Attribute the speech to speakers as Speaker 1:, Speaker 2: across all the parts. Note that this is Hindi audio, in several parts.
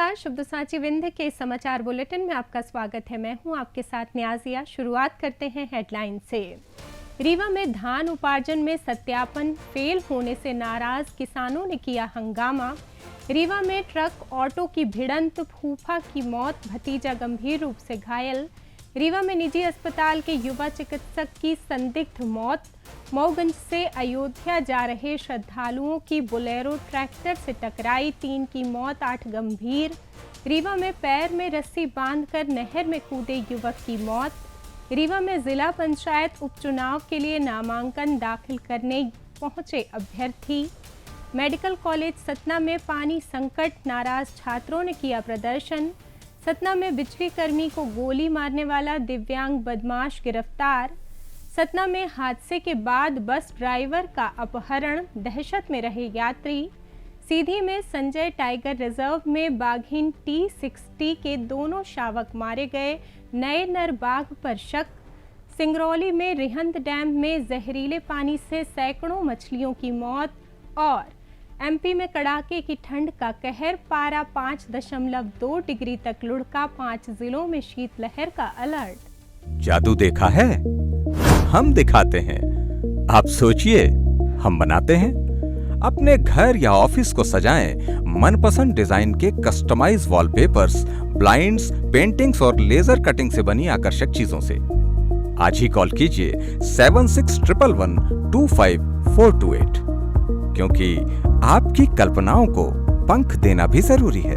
Speaker 1: नमस्कार, शुभ साची विंध्य के समाचार बुलेटिन में आपका स्वागत है। मैं हूं आपके साथ न्याजिया। शुरुआत करते हैं हेडलाइन से। रीवा में धान उपार्जन में सत्यापन फेल होने से नाराज किसानों ने किया हंगामा। रीवा में ट्रक ऑटो की भिड़ंत, फूफा की मौत, भतीजा गंभीर रूप से घायल। रीवा में निजी अस्पताल के युवा चिकित्सक की संदिग्ध मौत। मऊगंज से अयोध्या जा रहे श्रद्धालुओं की बोलेरो ट्रैक्टर से टकराई, 3 की मौत, 8 गंभीर। रीवा में पैर में रस्सी बांधकर नहर में कूदे युवक की मौत। रीवा में जिला पंचायत उपचुनाव के लिए नामांकन दाखिल करने पहुंचे अभ्यर्थी। मेडिकल कॉलेज सतना में पानी संकट, नाराज छात्रों ने किया प्रदर्शन। सतना में बिजली कर्मी को गोली मारने वाला दिव्यांग बदमाश गिरफ्तार। सतना में हादसे के बाद बस ड्राइवर का अपहरण, दहशत में रहे यात्री। सीधी में संजय टाइगर रिजर्व में बाघिन T60 के दोनों शावक मारे गए, नए नर बाघ पर शक। सिंगरौली में रिहंद डैम में जहरीले पानी से सैकड़ों मछलियों की मौत। और एमपी में कड़ाके की ठंड का कहर, पारा 5.2 डिग्री तक लुढ़का, 5 जिलों में शीतलहर का अलर्ट।
Speaker 2: जादू देखा है, हम दिखाते हैं। आप सोचिए, हम बनाते हैं। अपने घर या ऑफिस को सजाएं मनपसंद डिजाइन के कस्टमाइज वॉलपेपर्स, ब्लाइंड्स, पेंटिंग्स और लेजर कटिंग से बनी आकर्षक चीजों से। आज ही कॉल कीजिए 7611125428, क्योंकि आपकी कल्पनाओं को पंख देना भी जरूरी है।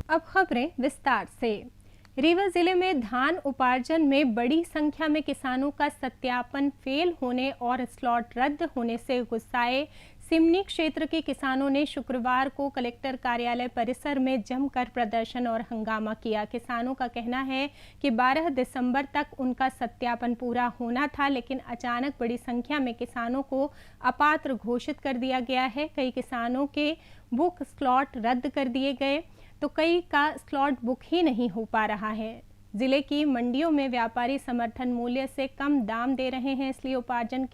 Speaker 1: अब खबरें विस्तार से। रीवा जिले में धान उपार्जन में बड़ी संख्या में किसानों का सत्यापन फेल होने और स्लॉट रद्द होने से गुस्साए सिमनी क्षेत्र के किसानों ने शुक्रवार को कलेक्टर कार्यालय परिसर में जमकर प्रदर्शन और हंगामा किया। किसानों का कहना है कि 12 दिसंबर तक उनका सत्यापन पूरा होना था, लेकिन अचानक बड़ी संख्या में किसानों को अपात्र घोषित कर दिया गया है। कई किसानों के बुक स्लॉट रद्द कर दिए गए तो कई का स्लॉट बुक ही नहीं हो पा रहा है। जिले की मंडियों में व्यापारी समर्थन मूल्य से कम दाम दे रहे हैं, इसलिए उपार्जन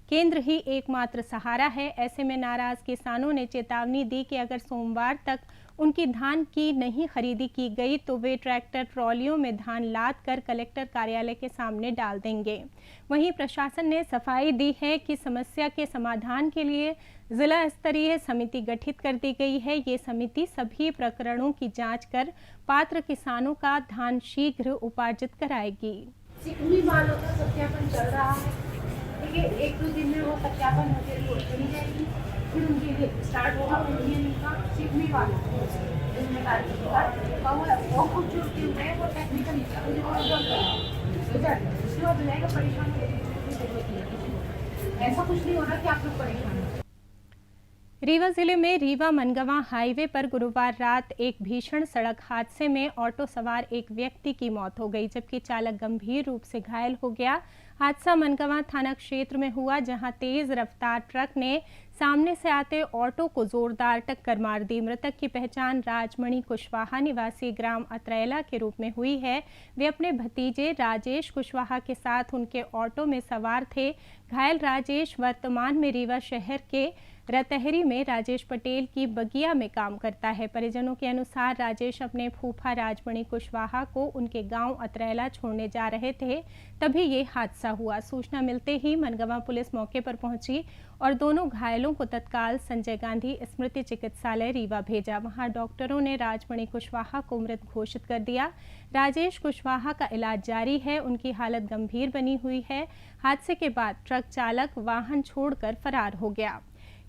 Speaker 1: केंद्र ही एकमात्र सहारा है। ऐसे में नाराज किसानों ने चेतावनी दी कि अगर सोमवार तक उनकी धान की नहीं खरीदी की गई तो वे ट्रैक्टर ट्रॉलियों में धान लाद कर कलेक्टर कार्यालय के सामने डाल देंगे। वहीं प्रशासन ने सफाई दी है कि समस्या के समाधान के लिए जिला स्तरीय समिति गठित कर दी गई है। ये समिति सभी प्रकरणों की जांच कर पात्र किसानों का धान शीघ्र उपार्जित कराएगी।
Speaker 3: चिकनी मालों का सत्यापन चल रहा है, ठीक है। 1-2 दिन में वो सत्यापन होकर चली जाएगी, फिर उनके लिए स्टार्ट होगा इंडियन का चिकनी वालों वो कुछ जो हुए वो टेक्निकल परेशान ऐसा कुछ नहीं हो रहा कि आप लोग परेशान हो।
Speaker 1: रीवा जिले में रीवा मनगवा हाईवे पर गुरुवार रात एक भीषण सड़क हादसे में ऑटो सवार एक व्यक्ति की मौत हो गई, जबकि चालक गंभीर रूप से घायल हो गया। हादसा मनगवा थाना क्षेत्र में हुआ, जहां तेज रफ्तार ट्रक ने सामने से आते ऑटो को जोरदार टक्कर मार दी। मृतक की पहचान राजमणि कुशवाहा निवासी ग्राम अतरैला के रूप में हुई है। वे अपने भतीजे राजेश कुशवाहा के साथ उनके ऑटो में सवार थे। घायल राजेश वर्तमान में रीवा शहर के रतहरी में राजेश पटेल की बगिया में काम करता है। परिजनों के अनुसार राजेश अपने फूफा राजमणि कुशवाहा को उनके गांव अतरैला छोड़ने जा रहे थे, तभी ये हादसा हुआ। सूचना मिलते ही मनगवा पुलिस मौके पर पहुंची और दोनों घायलों को तत्काल संजय गांधी स्मृति चिकित्सालय रीवा भेजा। वहां डॉक्टरों ने राजमणि कुशवाहा को मृत घोषित कर दिया। राजेश कुशवाहा का इलाज जारी है, उनकी हालत गंभीर बनी हुई है। हादसे के बाद ट्रक चालक वाहन छोड़कर फरार हो गया।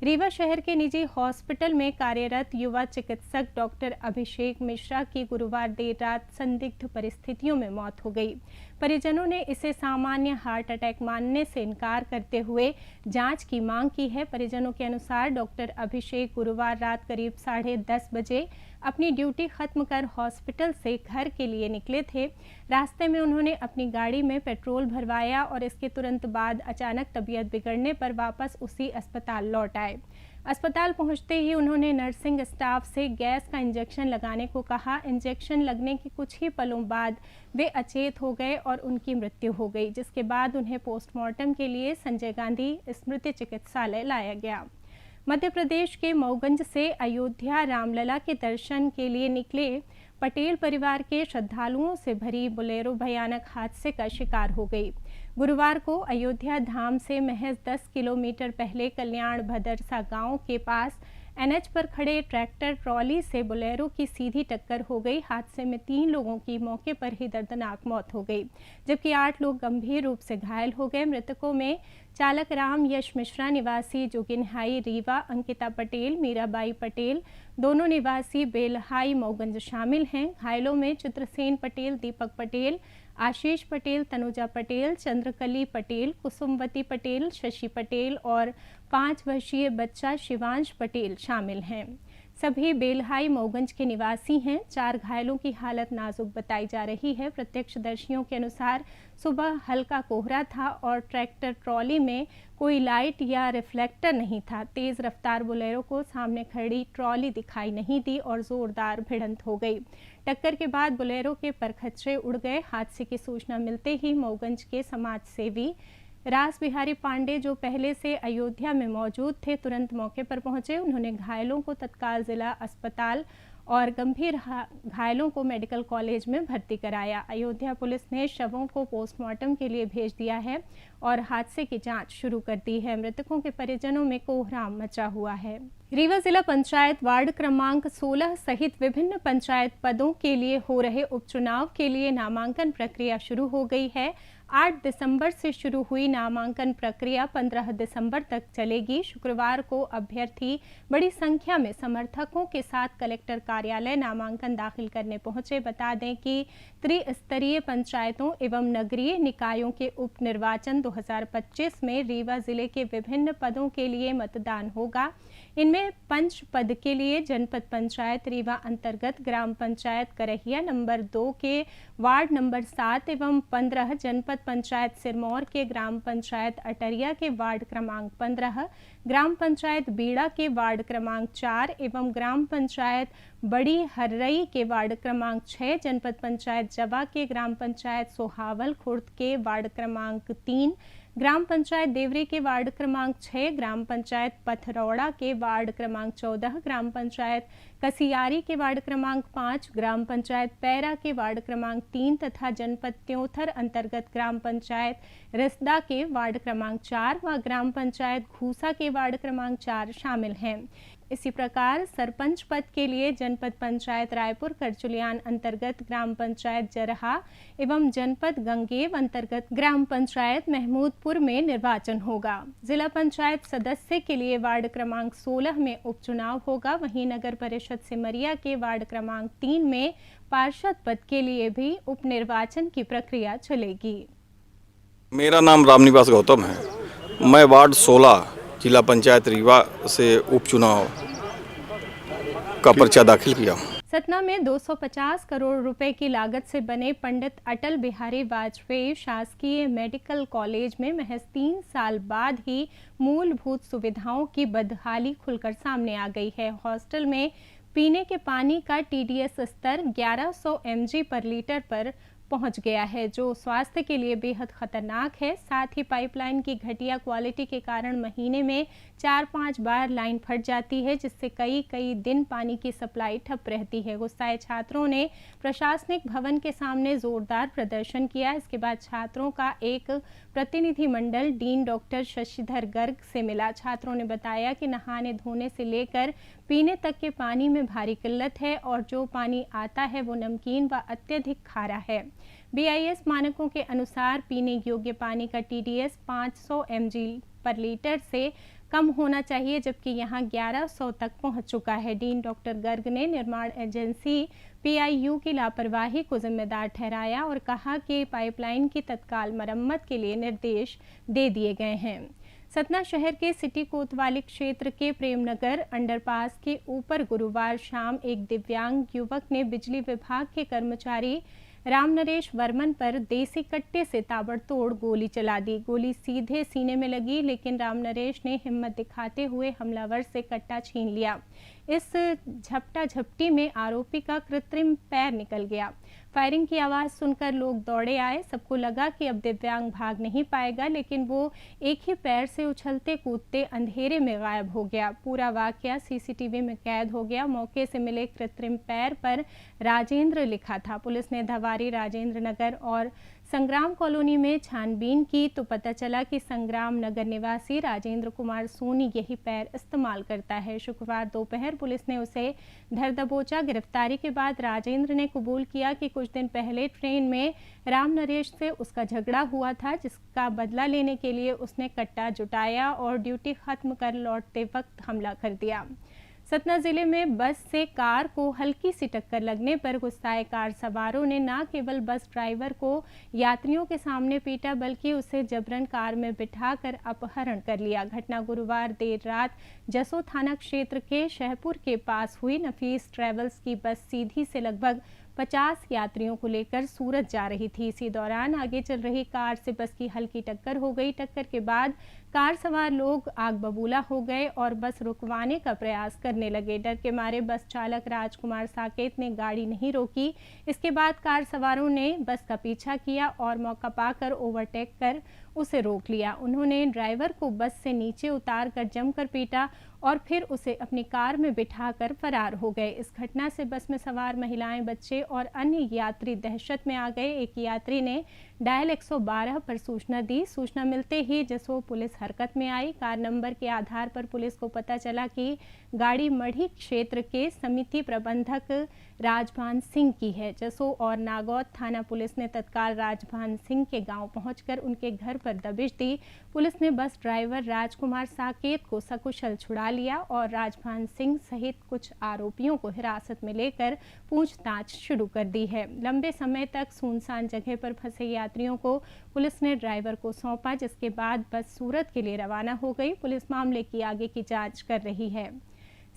Speaker 1: रीवा शहर के निजी हॉस्पिटल में कार्यरत युवा चिकित्सक डॉक्टर अभिषेक मिश्रा की गुरुवार देर रात संदिग्ध परिस्थितियों में मौत हो गई। परिजनों ने इसे सामान्य हार्ट अटैक मानने से इनकार करते हुए जांच की मांग की है। परिजनों के अनुसार डॉक्टर अभिषेक गुरुवार रात करीब 10:30 बजे अपनी ड्यूटी खत्म कर हॉस्पिटल से घर के लिए निकले थे। रास्ते में उन्होंने अपनी गाड़ी में पेट्रोल भरवाया और इसके तुरंत बाद अचानक तबीयत बिगड़ने पर वापस उसी अस्पताल लौट आए। अस्पताल पहुंचते ही उन्होंने नर्सिंग स्टाफ से गैस का इंजेक्शन लगाने को कहा। इंजेक्शन लगने के कुछ ही पलों बाद वे अचेत हो गए और उनकी मृत्यु हो गई, जिसके बाद उन्हें पोस्टमार्टम के लिए संजय गांधी स्मृति चिकित्सालय लाया गया। मध्य प्रदेश के मऊगंज से अयोध्या रामलला के दर्शन के लिए निकले पटेल परिवार के श्रद्धालुओं से भरी बोलेरो भयानक हादसे का शिकार हो गई। गुरुवार को अयोध्या धाम से महज 10 किलोमीटर पहले कल्याण भदरसा गांव के पास एनएच पर खड़े ट्रैक्टर ट्रॉली से बोलेरो की सीधी टक्कर हो गई। हादसे में 3 लोगों की मौके पर ही दर्दनाक मौत हो गई, जबकि 8 लोग गंभीर रूप से घायल हो गए। मृतकों में चालक राम यश मिश्रा निवासी जोगिनहाई रीवा, अंकिता पटेल, मीराबाई पटेल दोनों निवासी बेलहाई मऊगंज शामिल हैं। घायलों में चित्रसेन पटेल, दीपक पटेल, आशीष पटेल, तनुजा पटेल, चंद्रकली पटेल, कुसुमवती पटेल, शशि पटेल और 5 वर्षीय बच्चा शिवांश पटेल शामिल हैं। सभी बेलहाई मऊगंज के निवासी हैं। 4 घायलों की हालत नाजुक बताई जा रही है। प्रत्यक्षदर्शियों के अनुसार सुबह हल्का कोहरा था और ट्रैक्टर ट्रॉली में कोई लाइट या रिफ्लेक्टर नहीं था। तेज रफ्तार बोलेरो को सामने खड़ी ट्रॉली दिखाई नहीं दी और जोरदार भिड़ंत हो गई। टक्कर के बाद बोलेरो के परखच्चे उड़ गए। हादसे की सूचना मिलते ही मऊगंज के समाज सेवी रास बिहारी पांडे, जो पहले से अयोध्या में मौजूद थे, तुरंत मौके पर पहुंचे। उन्होंने घायलों को तत्काल जिला अस्पताल और गंभीर घायलों को मेडिकल कॉलेज में भर्ती कराया। अयोध्या पुलिस ने शवों को पोस्टमार्टम के लिए भेज दिया है और हादसे की जांच शुरू कर दी है। मृतकों के परिजनों में कोहराम मचा हुआ है। रीवा जिला पंचायत वार्ड क्रमांक 16 सहित विभिन्न पंचायत पदों के लिए हो रहे उपचुनाव के लिए नामांकन प्रक्रिया शुरू हो गई है। 8 दिसंबर से शुरू हुई नामांकन प्रक्रिया 15 दिसंबर तक चलेगी। शुक्रवार को अभ्यर्थी बड़ी संख्या में समर्थकों के साथ कलेक्टर कार्यालय नामांकन दाखिल करने पहुंचे। बता दें कि त्रिस्तरीय पंचायतों एवं नगरीय निकायों के उप निर्वाचन 2025 में रीवा जिले के विभिन्न पदों के लिए मतदान होगा। इनमें पंच पद के लिए जनपद पंचायत रीवा अंतर्गत ग्राम पंचायत करहिया नंबर 2 के वार्ड नंबर 7 एवं 15, जनपद पंचायत सिरमौर के ग्राम पंचायत अटरिया के वार्ड क्रमांक 15, ग्राम पंचायत बीड़ा के वार्ड क्रमांक 4 एवं ग्राम पंचायत बड़ी हर्रई के वार्ड क्रमांक 6, जनपद पंचायत जवा के ग्राम पंचायत सोहावल खुर्द के वार्ड क्रमांक 3, ग्राम पंचायत देवरी के वार्ड क्रमांक 6, ग्राम पंचायत पथरौड़ा के वार्ड क्रमांक 14, ग्राम पंचायत कसियारी के वार्ड क्रमांक 5, ग्राम पंचायत पैरा के वार्ड क्रमांक 3 तथा जनपद त्योंथर अंतर्गत ग्राम पंचायत रिसदा के वार्ड क्रमांक 4 व ग्राम पंचायत घूसा के वार्ड क्रमांक 4 शामिल हैं। इसी प्रकार सरपंच पद के लिए जनपद पंचायत रायपुर करचुलियान अंतर्गत ग्राम पंचायत जरहा एवं जनपद गंगेव अंतर्गत ग्राम पंचायत महमूदपुर में निर्वाचन होगा। जिला पंचायत सदस्य के लिए वार्ड क्रमांक 16 में उपचुनाव होगा। वहीं नगर परिषद सिमरिया के वार्ड क्रमांक 3 में पार्षद पद के लिए भी उप निर्वाचन की प्रक्रिया चलेगी।
Speaker 4: मेरा नाम रामनिवास गौतम है। मैं वार्ड 16 जिला पंचायत रीवा से उपचुनाव का पर्चा दाखिल किया।
Speaker 1: सतना में 250 करोड़ रुपए की लागत से बने पंडित अटल बिहारी वाजपेयी शासकीय मेडिकल कॉलेज में महज 3 साल बाद ही मूलभूत सुविधाओं की बदहाली खुलकर सामने आ गई है। हॉस्टल में पीने के पानी का TDS स्तर 1100 mg पर लीटर पर पहुंच गया है, जो स्वास्थ्य के लिए बेहद खतरनाक है। साथ ही पाइपलाइन की घटिया क्वालिटी के कारण महीने में 4-5 बार लाइन फट जाती है, जिससे कई दिन पानी की सप्लाई ठप रहती है। गुस्साए छात्रों ने प्रशासनिक भवन के सामने जोरदार प्रदर्शन किया। इसके बाद छात्रों का एक प्रतिनिधि मंडल डीन डॉक्टर शशिधर गर्ग से मिला। छात्रों ने बताया कि नहाने धोने से लेकर पीने तक के पानी में भारी किल्लत है और जो पानी आता है वो नमकीन व अत्यधिक खारा है। BIS मानकों के अनुसार पीने योग्य पानी का TDS 500 mg पर लीटर से कम होना चाहिए, जबकि यहां 1100 तक पहुंच चुका है। डीन डॉक्टर गर्ग ने निर्माण एजेंसी PIU की लापरवाही को जिम्मेदार ठहराया और कहा कि पाइपलाइन की तत्काल मरम्मत के लिए निर्देश दे दिए गए हैं। सतना शहर के सिटी कोतवाली क्षेत्र के प्रेमनगर अंडरपास के ऊपर गुरुवार शाम एक दिव्यांग युवक ने बिजली विभाग के कर्मचारी राम नरेश वर्मन पर देसी कट्टे से ताबड़तोड़ गोली चला दी। गोली सीधे सीने में लगी, लेकिन राम नरेश ने हिम्मत दिखाते हुए हमलावर से कट्टा छीन लिया। इस झपटा झपटी में आरोपी का कृत्रिम पैर निकल गया। फायरिंग की आवाज़ सुनकर लोग दौड़े आए। सबको लगा कि अब दिव्यांग भाग नहीं पाएगा, लेकिन वो एक ही पैर से उछलते कूदते अंधेरे में गायब हो गया। पूरा वाकया सीसीटीवी में कैद हो गया। मौके से मिले कृत्रिम पैर पर राजेंद्र लिखा था। पुलिस ने धवारी, राजेंद्र नगर और संग्राम कॉलोनी में छानबीन की तो पता चला कि संग्राम नगर निवासी राजेंद्र कुमार सोनी यही पैर इस्तेमाल करता है। शुक्रवार दोपहर पुलिस ने उसे धर दबोचा। गिरफ्तारी के बाद राजेंद्र ने कबूल किया कि कुछ दिन पहले ट्रेन में राम नरेश से उसका झगड़ा हुआ था, जिसका बदला लेने के लिए उसने कट्टा जुटाया और ड्यूटी खत्म कर लौटते वक्त हमला कर दिया। सतना जिले में बस से कार को हल्की सी टक्कर लगने पर गुस्साए कार सवारों ने न केवल बस ड्राइवर को यात्रियों के सामने पीटा, बल्कि उसे जबरन कार में बिठाकर अपहरण कर लिया। घटना गुरुवार देर रात जसों थाना क्षेत्र के शहपुर के पास हुई। नफीस ट्रेवल्स की बस सीधी से लगभग 50 यात्रियों को लेकर सूरत जा रही थी। इसी दौरान आगे चल रही कार से बस की हल्की टक्कर हो गई। टक्कर के बाद कार सवार लोग आग बबूला हो गए और बस रुकवाने का प्रयास करने लगे। डर के मारे बस चालक राजकुमार साकेत ने गाड़ी नहीं रोकी। इसके बाद कार सवारों ने बस का पीछा किया और मौका पाकर ओवरटेक कर उसे रोक लिया। उन्होंने ड्राइवर को बस से नीचे उतार कर जमकर पीटा और फिर उसे अपनी कार में बिठाकर फरार हो गए। इस घटना से बस में सवार महिलाएं, बच्चे और अन्य यात्री दहशत में आ गए। एक यात्री ने डायल 112 पर सूचना दी। सूचना मिलते ही जसों पुलिस हरकत में आई। कार नंबर के आधार पर पुलिस को पता चला कि गाड़ी मढ़ी क्षेत्र के समिति प्रबंधक राजभान सिंह की है। जसों और नागौद थाना पुलिस ने तत्काल राजभान सिंह के गांव पहुंचकर उनके घर पर दबिश दी। पुलिस ने बस ड्राइवर राजकुमार साकेत को सकुशल छुड़ा लिया और राजभान सिंह सहित कुछ आरोपियों को हिरासत में लेकर पूछताछ शुरू कर दी है। लंबे समय तक सुनसान जगह पर फंसे यात्रियों को पुलिस ने ड्राइवर को सौंपा, जिसके बाद बस सूरत के लिए रवाना हो गई। पुलिस मामले की आगे की जांच कर रही है।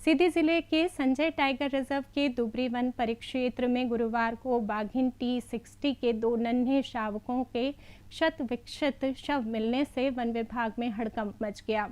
Speaker 1: सीधी जिले के संजय टाइगर रिजर्व के दुबरी वन परिक्षेत्र में गुरुवार को बाघिन T60 के 2 नन्हे शावकों के क्षत विक्षत शव मिलने से वन विभाग में हड़कंप मच गया।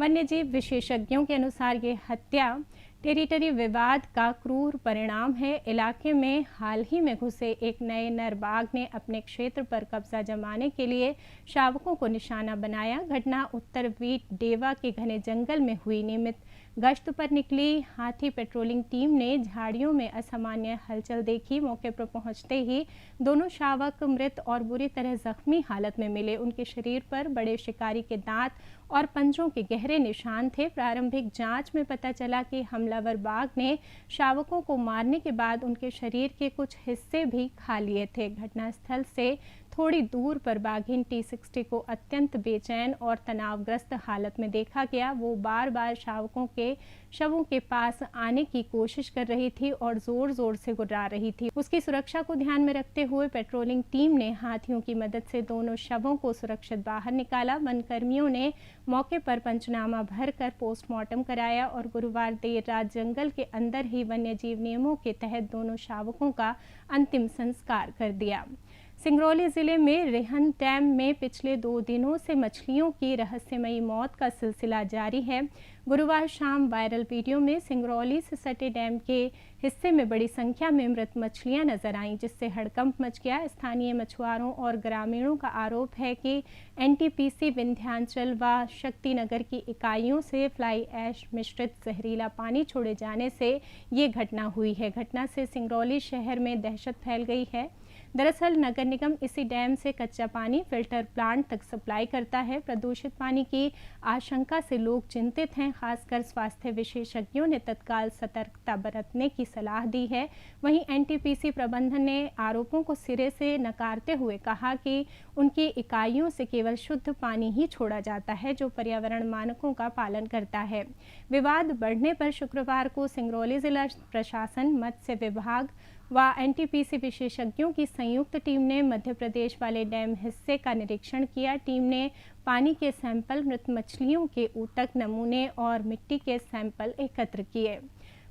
Speaker 1: वन्यजीव विशेषज्ञों के अनुसार ये हत्या टेरिटरी विवाद का क्रूर परिणाम है। इलाके में हाल ही में घुसे एक नए नर बाघ ने अपने क्षेत्र पर कब्जा जमाने के लिए शावकों को निशाना बनाया। घटना उत्तर वीट डेवा के घने जंगल में हुई। नियमित गश्त पर निकली हाथी पेट्रोलिंग टीम ने झाड़ियों में असामान्य हलचल देखी। मौके पर पहुंचते ही दोनों शावक मृत और बुरी तरह जख्मी हालत में मिले। उनके शरीर पर बड़े शिकारी के दांत और पंजों के गहरे निशान थे। प्रारंभिक जांच में पता चला कि हमलावर बाघ ने शावकों को मारने के बाद उनके शरीर के कुछ हिस्से भी खा लिए थे। घटनास्थल से थोड़ी दूर पर बाघिन T60 को अत्यंत बेचैन और तनावग्रस्त हालत में देखा गया। वो बार बार शावकों के शवों के पास आने की कोशिश कर रही थी और जोर जोर से गुर्रा रही थी। उसकी सुरक्षा को ध्यान में रखते हुए पेट्रोलिंग टीम ने हाथियों की मदद से दोनों शवों को सुरक्षित बाहर निकाला। वन कर्मियों ने मौके पर पंचनामा भरकर पोस्टमार्टम कराया और गुरुवार देर रात जंगल के अंदर ही वन्यजीव नियमों के तहत दोनों शावकों का अंतिम संस्कार कर दिया। सिंगरौली जिले में रेहन डैम में पिछले 2 दिनों से मछलियों की रहस्यमयी मौत का सिलसिला जारी है। गुरुवार शाम वायरल वीडियो में सिंगरौली से सटे डैम के हिस्से में बड़ी संख्या में मृत मछलियां नजर आईं, जिससे हड़कंप मच गया। स्थानीय मछुआरों और ग्रामीणों का आरोप है कि NTPC विंध्याचल व शक्तिनगर की इकाइयों से फ्लाई ऐश मिश्रित जहरीला पानी छोड़े जाने से ये घटना हुई है। घटना से सिंगरौली शहर में दहशत फैल गई है। दरअसल नगर निगम इसी डैम से कच्चा पानी फिल्टर प्लांट तक सप्लाई करता है। प्रदूषित पानी की आशंका से लोग चिंतित हैं। खासकर स्वास्थ्य विशेषज्ञों ने तत्काल सतर्कता बरतने की सलाह दी है। वहीं NTPC प्रबंधन ने आरोपों को सिरे से नकारते हुए कहा कि उनकी इकाइयों से केवल शुद्ध पानी ही छोड़ा जाता है, जो पर्यावरण मानकों का पालन करता है। विवाद बढ़ने पर शुक्रवार को सिंगरौली जिला प्रशासन, मत्स्य विभाग व NTPC विशेषज्ञों की संयुक्त टीम ने मध्य प्रदेश वाले डैम हिस्से का निरीक्षण किया। टीम ने पानी के सैंपल, मृत मछलियों के ऊतक नमूने और मिट्टी के सैंपल एकत्र किए।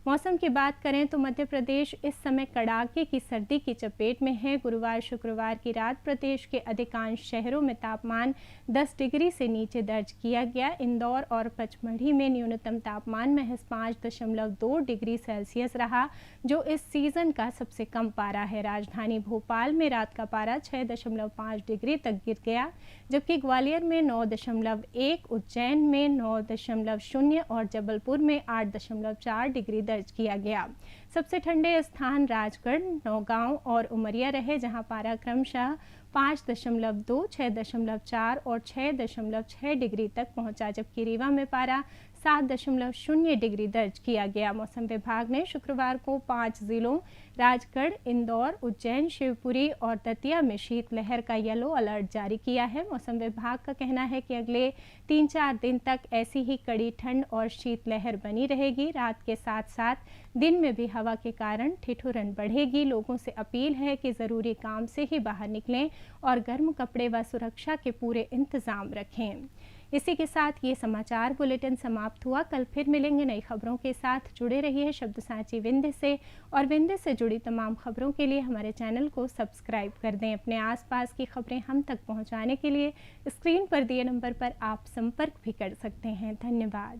Speaker 1: मौसम की बात करें तो मध्य प्रदेश इस समय कड़ाके की सर्दी की चपेट में है। गुरुवार शुक्रवार की रात प्रदेश के अधिकांश शहरों में तापमान 10 डिग्री से नीचे दर्ज किया गया। इंदौर और पचमढ़ी में न्यूनतम तापमान महज 5.2 डिग्री सेल्सियस रहा, जो इस सीजन का सबसे कम पारा है। राजधानी भोपाल में रात का पारा 6.5 डिग्री तक गिर गया, जबकि ग्वालियर में 9.1, उज्जैन में 9.0 और जबलपुर में 8.4 डिग्री दर्ज किया गया। सबसे ठंडे स्थान राजगढ़, नौगांव और उमरिया रहे, जहां पारा क्रमशः 5.2, 6.4 और 6.6 डिग्री तक पहुंचा, जबकि रीवा में पारा 7.0 डिग्री दर्ज किया गया। मौसम विभाग ने शुक्रवार को 5 जिलों राजगढ़, इंदौर, उज्जैन, शिवपुरी और दतिया में शीतलहर का येलो अलर्ट जारी किया है। मौसम विभाग का कहना है कि अगले 3-4 दिन तक ऐसी ही कड़ी ठंड और शीतलहर बनी रहेगी। रात के साथ साथ दिन में भी हवा के कारण ठिठुरन बढ़ेगी। लोगों से अपील है कि ज़रूरी काम से ही बाहर निकलें और गर्म कपड़े व सुरक्षा के पूरे इंतजाम रखें। इसी के साथ ये समाचार बुलेटिन समाप्त हुआ। कल फिर मिलेंगे नई खबरों के साथ। जुड़े रहिए शब्दसाची विंध्य से, और विंध्य से जुड़ी तमाम खबरों के लिए हमारे चैनल को सब्सक्राइब कर दें। अपने आसपास की खबरें हम तक पहुंचाने के लिए स्क्रीन पर दिए नंबर पर आप संपर्क भी कर सकते हैं। धन्यवाद।